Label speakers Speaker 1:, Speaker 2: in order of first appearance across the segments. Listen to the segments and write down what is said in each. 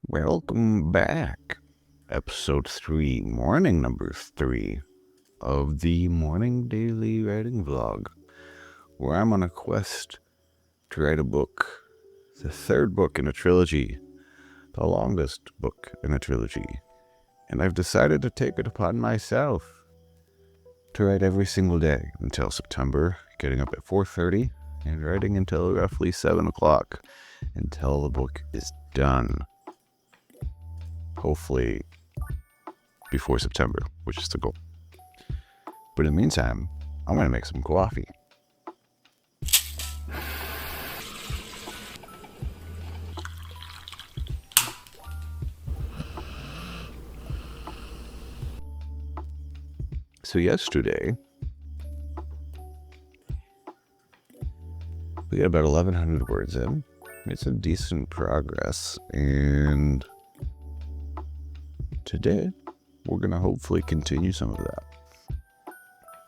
Speaker 1: Welcome back. Episode 3, morning number 3 of the Morning Daily Writing Vlog, where I'm on a quest to write a book, the third book in a trilogy, the longest book in a trilogy, and I've decided to take it upon myself to write every single day until September, getting up at 4:30 and writing until roughly 7 o'clock until the book is done. Hopefully before September, which is the goal. But in the meantime, I'm going to make some coffee. So yesterday, we got about 1,100 words in. Made some decent progress, and today, we're going to hopefully continue some of that.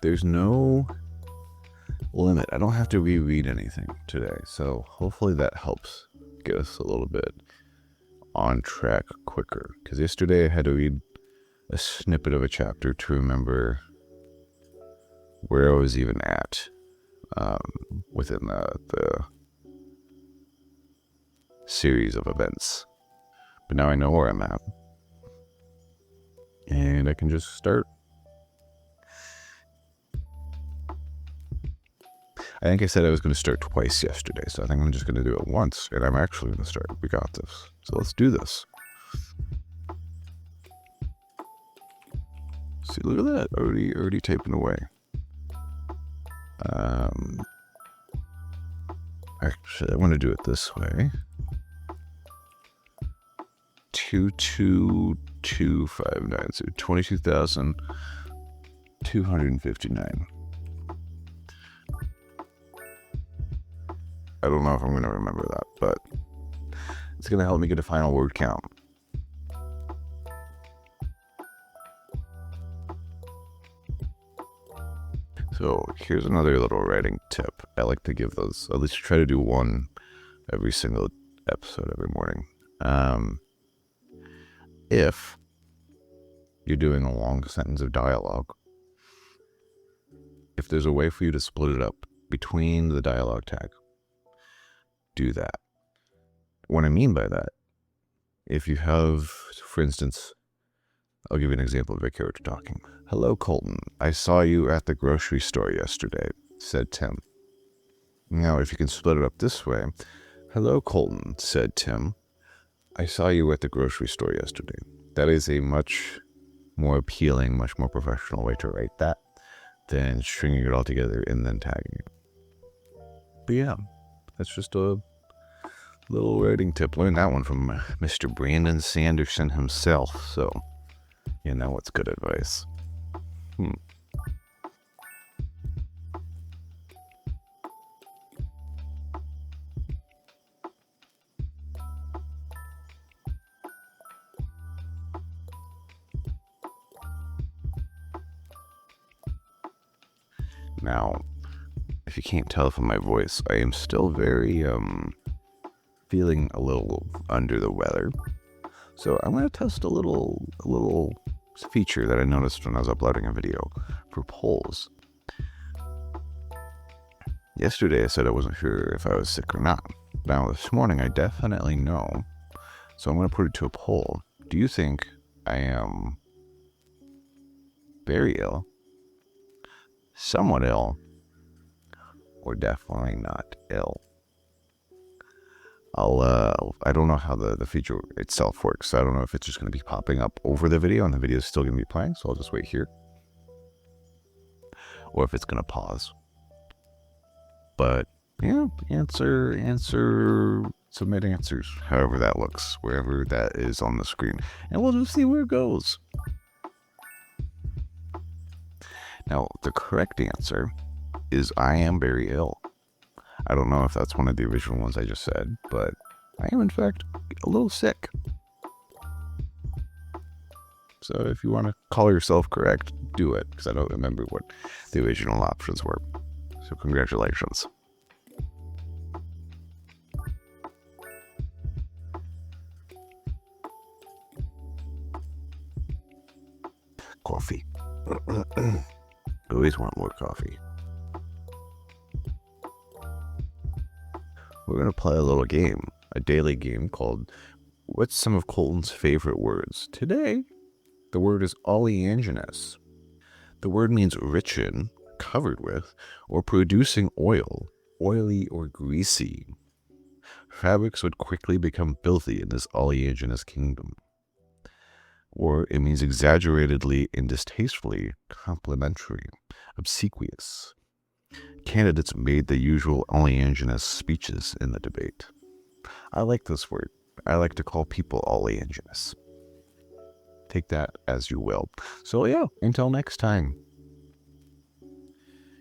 Speaker 1: There's no limit. I don't have to reread anything today, so hopefully that helps get us a little bit on track quicker. Because yesterday I had to read a snippet of a chapter to remember where I was even at within the series of events. But now I know where I'm at. And I can just start. I think I said I was going to start twice yesterday, so I think I'm just going to do it once, and I'm actually going to start. We got this. So let's do this. See, look at that. Already typing away. Actually, I want to do it this way. 22259, so 22,259. I don't know if I'm going to remember that, but it's going to help me get a final word count. So here's another little writing tip. I like to give those, at least try to do one every single episode every morning. If you're doing a long sentence of dialogue, if there's a way for you to split it up between the dialogue tag, do that. What I mean by that, if you have, for instance, I'll give you an example of a character talking. Hello, Colton. I saw you at the grocery store yesterday, said Tim. Now, if you can split it up this way, hello, Colton, said Tim. I saw you at the grocery store yesterday. That is a much more appealing, much more professional way to write that than stringing it all together and then tagging it. But yeah, that's just a little writing tip. Learned that one from Mr. Brandon Sanderson himself. So, you know what's good advice. Now, if you can't tell from my voice, I am still very, feeling a little under the weather. So I'm going to test a little feature that I noticed when I was uploading a video for polls. Yesterday I said I wasn't sure if I was sick or not. Now this morning I definitely know. So I'm going to put it to a poll. Do you think I am very ill, somewhat ill, or definitely not ill? I don't know how the feature itself works. So I don't know if it's just going to be popping up over the video and the video is still going to be playing. So I'll just wait here. Or if it's going to pause. But yeah, submit answers, however that looks, wherever that is on the screen. And we'll just see where it goes. Now, the correct answer is I am very ill. I don't know if that's one of the original ones I just said, but I am in fact a little sick. So if you want to call yourself correct, do it, because I don't remember what the original options were. So congratulations. coffee. Always want more coffee. We're going to play a little game, a daily game called What's Some of Colton's Favorite Words? Today, the word is oleaginous. The word means rich in, covered with, or producing oil, oily or greasy. Fabrics would quickly become filthy in this oleaginous kingdom. Or it means exaggeratedly and distastefully complimentary, obsequious. Candidates made the usual oleaginous speeches in the debate. I like this word. I like to call people oleaginous. Take that as you will. So yeah, until next time.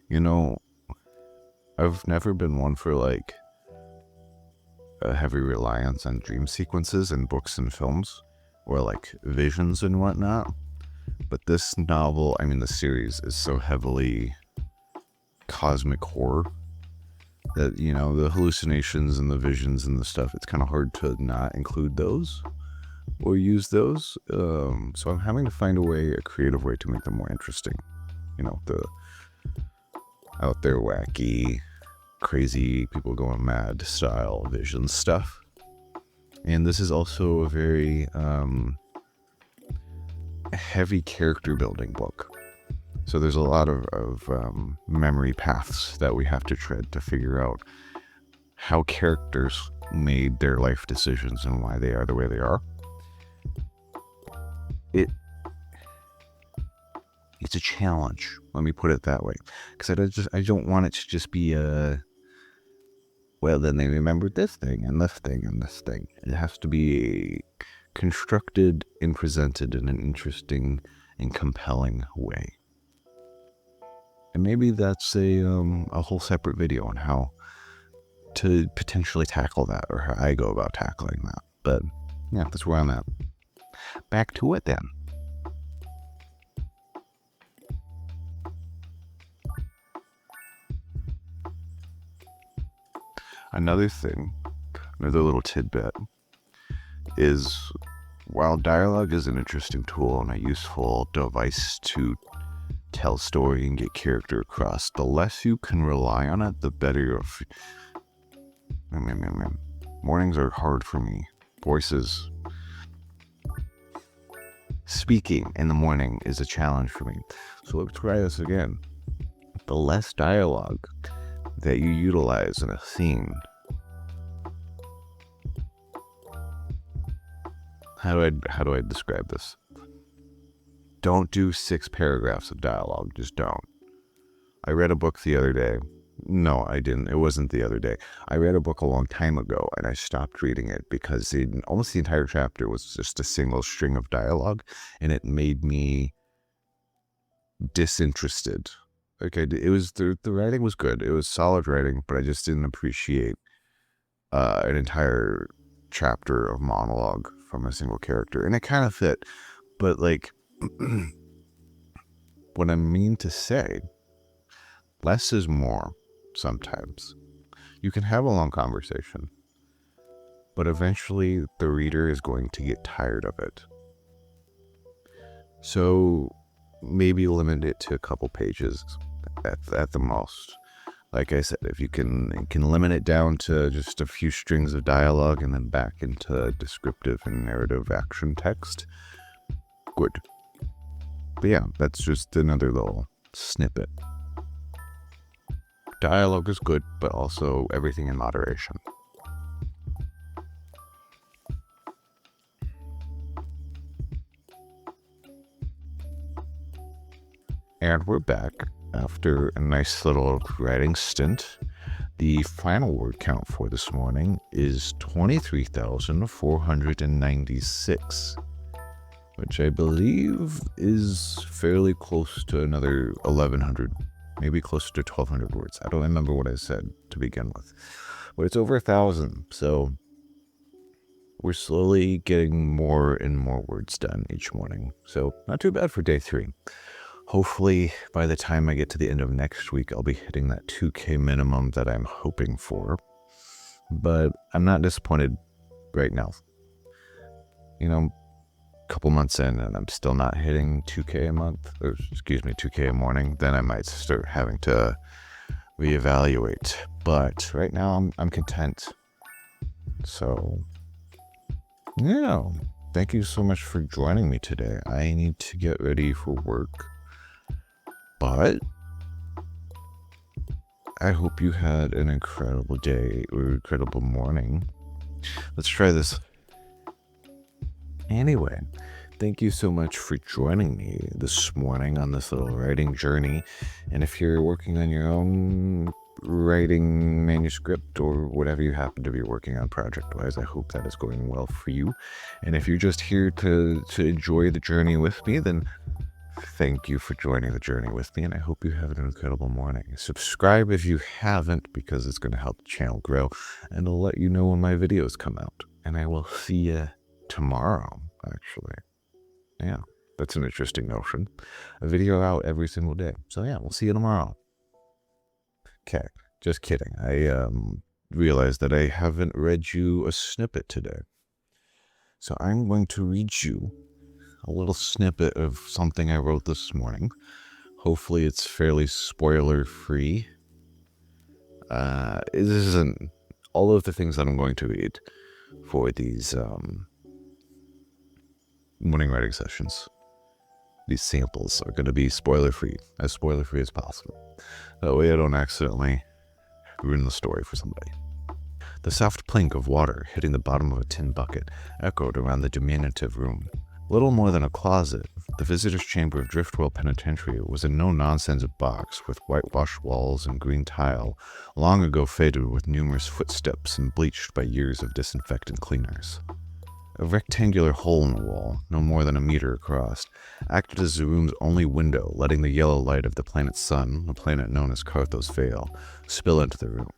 Speaker 1: You know, I've never been one for like a heavy reliance on dream sequences in books and films, or like visions and whatnot. But this novel, I mean the series, is so heavily cosmic horror that, you know, the hallucinations and the visions and the stuff, it's kind of hard to not include those or use those. So I'm having to find a creative way to make them more interesting. You know, the out there wacky, crazy, people going mad style vision stuff. And this is also a very heavy character building book. So there's a lot of memory paths that we have to tread to figure out how characters made their life decisions and why they are the way they are. It's a challenge, let me put it that way, because I don't want it to just be well, then they remembered this thing and this thing and this thing. It has to be constructed and presented in an interesting and compelling way. And maybe that's a whole separate video on how to potentially tackle that, or how I go about tackling that. But yeah, that's where I'm at. Back to it then. Another little tidbit is, while dialogue is an interesting tool and a useful device to tell story and get character across, the less you can rely on it, the better you'll Mornings are hard for me. Voices. Speaking in the morning is a challenge for me. So let's try this again. The less dialogue that you utilize in a scene, how do I describe this? Don't do 6 paragraphs of dialogue. Just don't. I read a book the other day. No, I didn't. It wasn't the other day. I read a book a long time ago, and I stopped reading it because almost the entire chapter was just a single string of dialogue, and it made me disinterested. Okay, it was the writing was good. It was solid writing, but I just didn't appreciate an entire chapter of monologue from a single character, and it kind of fit. But like, what I mean to say, less is more. Sometimes you can have a long conversation, but eventually the reader is going to get tired of it. So maybe limit it to a couple pages at the most. Like I said, if you can limit it down to just a few strings of dialogue and then back into descriptive and narrative action text, good. But yeah, that's just another little snippet. Dialogue is good, but also everything in moderation. And we're back after a nice little writing stint. The final word count for this morning is 23,496, which I believe is fairly close to another 1,100, maybe closer to 1,200 words. I don't remember what I said to begin with, but it's over 1,000. So we're slowly getting more and more words done each morning. So not too bad for day 3. Hopefully by the time I get to the end of next week, I'll be hitting that 2K minimum that I'm hoping for. But I'm not disappointed right now. You know, couple months in and I'm still not hitting 2K a month, or excuse me, 2K a morning, then I might start having to reevaluate. But right now I'm content. So yeah, thank you so much for joining me today. I need to get ready for work, but I hope you had an incredible day or incredible morning. Let's try this. Anyway, thank you so much for joining me this morning on this little writing journey. And if you're working on your own writing manuscript or whatever you happen to be working on project-wise, I hope that is going well for you. And if you're just here to enjoy the journey with me, then thank you for joining the journey with me, and I hope you have an incredible morning. Subscribe if you haven't, because it's going to help the channel grow, and it'll let you know when my videos come out. And I will see you tomorrow, actually. Yeah, that's an interesting notion. A video out every single day. So yeah, we'll see you tomorrow. Okay, just kidding. I realized that I haven't read you a snippet today. So I'm going to read you a little snippet of something I wrote this morning. Hopefully it's fairly spoiler-free. This isn't all of the things that I'm going to read for these morning writing sessions. These samples are going to be spoiler-free as possible. That way I don't accidentally ruin the story for somebody. The soft plink of water hitting the bottom of a tin bucket echoed around the diminutive room. Little more than a closet, the visitor's chamber of Driftwell Penitentiary was a no-nonsense box with whitewashed walls and green tile, long ago faded with numerous footsteps and bleached by years of disinfectant cleaners. A rectangular hole in the wall, no more than a meter across, acted as the room's only window, letting the yellow light of the planet Sun, the planet known as Carthos Vale, spill into the room,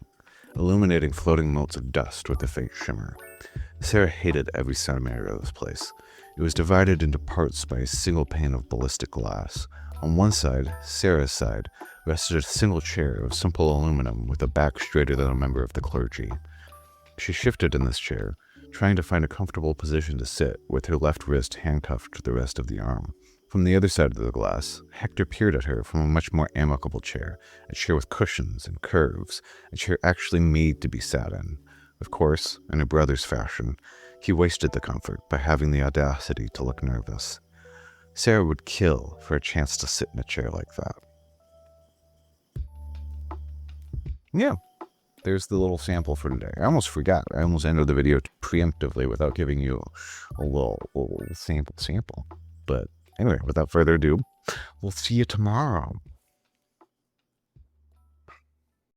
Speaker 1: illuminating floating motes of dust with a faint shimmer. Sarah hated every centimeter of this place. It was divided into parts by a single pane of ballistic glass. On one side, Sarah's side, rested a single chair of simple aluminum with a back straighter than a member of the clergy. She shifted in this chair, trying to find a comfortable position to sit, with her left wrist handcuffed to the rest of the arm. From the other side of the glass, Hector peered at her from a much more amicable chair, a chair with cushions and curves, a chair actually made to be sat in. Of course, in a brother's fashion, he wasted the comfort by having the audacity to look nervous. Sarah would kill for a chance to sit in a chair like that. Yeah, there's the little sample for today. I almost forgot. I almost ended the video preemptively without giving you a little sample. But anyway, without further ado, we'll see you tomorrow.